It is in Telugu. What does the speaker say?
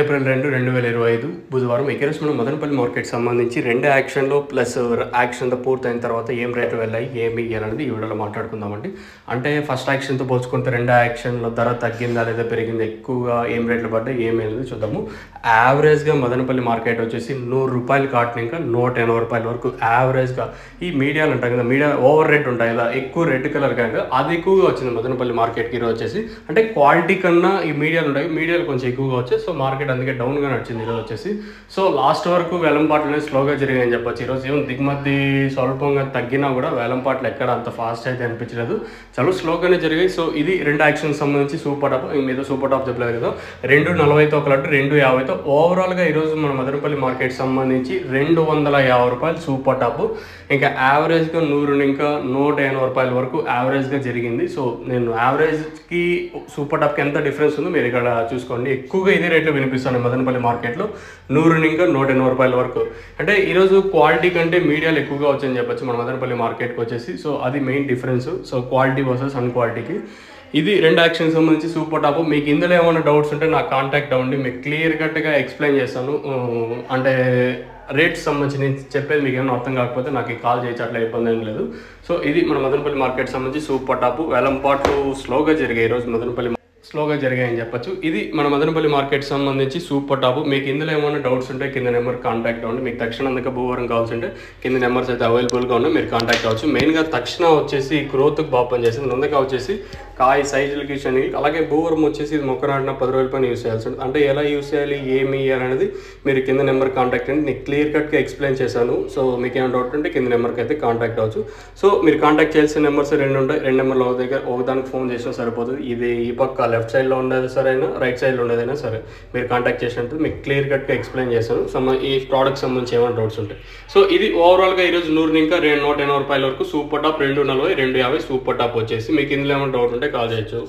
ఏప్రిల్ 2, 2025 బుధవారం ఈరోజు మనం మదనపల్లి మార్కెట్ సంబంధించి రెండు యాక్షన్లో ప్లస్ యాక్షన్తో పూర్తయిన తర్వాత ఏం రేట్లు వెళ్ళాయి ఏమి అనేది ఈ వీడియోలో మాట్లాడుకుందామండి. అంటే ఫస్ట్ యాక్షన్తో పోల్చుకుంటే రెండు యాక్షన్లో ధర తగ్గిందా లేదా పెరిగిందా, ఎక్కువగా ఏం రేట్లు పడ్డాయి ఏమి అనేది చూద్దాము. యావరేజ్గా మదనపల్లి మార్కెట్ వచ్చేసి ₹100 కాటన్ ఇంకా ₹180 వరకు యావరేజ్గా ఈ మీడియాలు ఉంటాయి కదా, మీడియా ఓవర్ రేట్ ఉంటాయి కదా, ఎక్కువ రెడ్ కలర్ కనుక అది ఎక్కువగా వచ్చింది మదనపల్లి మార్కెట్కి ఈరోజు వచ్చేసి. అంటే క్వాలిటీ కన్నా ఈ మీడియాలు ఉంటాయి, మీడియాలు కొంచెం ఎక్కువగా వచ్చాయి. సో మార్కెట్ అందుకే డౌన్గా నడిచింది ఈరోజు వచ్చేసి. సో లాస్ట్ వరకు వేలంపాట్లనే స్లోగా జరిగాయని చెప్పొచ్చు. ఈరోజు ఏం దిగుమతి స్వల్పంగా తగ్గినా కూడా వేలంపాట్లు ఎక్కడ అంత ఫాస్ట్ అయితే అనిపించలేదు, చాలా స్లోగానే జరిగాయి. సో ఇది రెండు యాక్షన్కి సంబంధించి సూపర్ టాప్, మీద సూపర్ టాప్ చెప్పలేదు కదా, 240తో ఒకలాంటి 250తో ఓవరాల్గా ఈరోజు మన మదనపల్లి మార్కెట్ సంబంధించి ₹250 సూపర్ టాప్. ఇంకా యావరేజ్గా 100 ఇంకా ₹180 వరకు యావరేజ్గా జరిగింది. సో నేను యావరేజ్కి సూపర్ టాప్కి ఎంత డిఫరెన్స్ ఉందో మీరు ఇక్కడ చూసుకోండి. ఎక్కువగా ఇదే రేట్లో వినిపిస్తాను మదనపల్లి మార్కెట్లో 100 ఇంకా ₹180 వరకు. అంటే ఈరోజు క్వాలిటీ కంటే మీడియాలు ఎక్కువగా వచ్చాయని చెప్పచ్చు మన మదనపల్లి మార్కెట్కి వచ్చేసి. సో అది main difference. So quality versus అన్క్వాలిటీకి ఇది రెండు యాక్షన్ సంబంధించి సూపర్ టాప్. మీకు ఇందులో ఏమైనా డౌట్స్ ఉంటే నాకు కాంటాక్ట్ అవ్వండి, మీకు క్లియర్ కట్గా ఎక్స్ప్లెయిన్ చేస్తాను. అంటే రేట్స్ సంబంధించి నేను చెప్పేది మీకు ఏమైనా అర్థం కాకపోతే నాకు కాల్ చేయొచ్చు, అట్లా ఇబ్బంది ఏం లేదు. సో ఇది మన మదనపల్లి మార్కెట్ సంబంధించి సూపర్ టాప్. వేలంపాట్లు స్లోగా జరిగాయి ఈరోజు మదనపల్లి స్లోగా జరిగాయని చెప్పచ్చు. ఇది మన మదనపల్లి మార్కెట్ సంబంధించి సూపర్ టాప్. మీకు ఇందులో ఏమైనా డౌట్స్ ఉంటే కింద నెంబర్ కాంటాక్ట్ అవ్వండి. మీకు తక్షణ అందుకే భూవరం కావాల్సి ఉంటే కింద నెంబర్స్ అయితే అవైలబుల్గా ఉన్నాయి, మీరు కాంటాక్ట్ అవ్వచ్చు. మెయిన్గా తక్షణ వచ్చేసి గ్రోత్కి బాగా పనిచేస్తుంది, నందక వచ్చేసి కాయ సైజులకి శనగకి, అలాగే భూవరం వచ్చేసి ఇది మొక్క నాటిన 10 రోజుల పైన యూస్ చేయాల్సి ఉంటుంది. అంటే ఎలా యూస్ చేయాలి ఏమి అనేది మీరు కింద నెంబర్ కాంటాక్ట్ అండి, నేను క్లియర్ కట్గా ఎక్స్ప్లెయిన్ చేశాను. సో మీకు ఏమైనా డౌట్ ఉంటే కింద నెంబర్కి అయితే కాంటాక్ట్ అవ్వచ్చు. సో మీరు కాంటాక్ట్ చేయాల్సిన నెంబర్స్ 2 ఉంటాయి. 2 నెంబర్లు ఒక దగ్గర ఒకదానికి ఫోన్ చేసినా సరిపోతుంది. ఇది ఈ పక్క లెఫ్ట్ సైడ్లో ఉండేది సరైనా, రైట్ సైడ్లో ఉండేదైనా సరే మీరు కాంటాక్ట్ చేసినట్టు మీకు క్లియర్ కట్గా ఎక్స్ప్లెయిన్ చేశాను ఈ ప్రోడక్ట్ సంబంధించి ఏమైనా డౌట్స్ ఉంటాయి. సో ఇది ఓవరాల్గా ఈరోజు 100 ఇంకా ₹180 వరకు సూపర్ టాప్, 240, 250 సూపర్ టాప్ వచ్చేసి. మీకు ఇందులో ఏమైనా డౌట్ ఉంటే కాల్ చేయొచ్చు.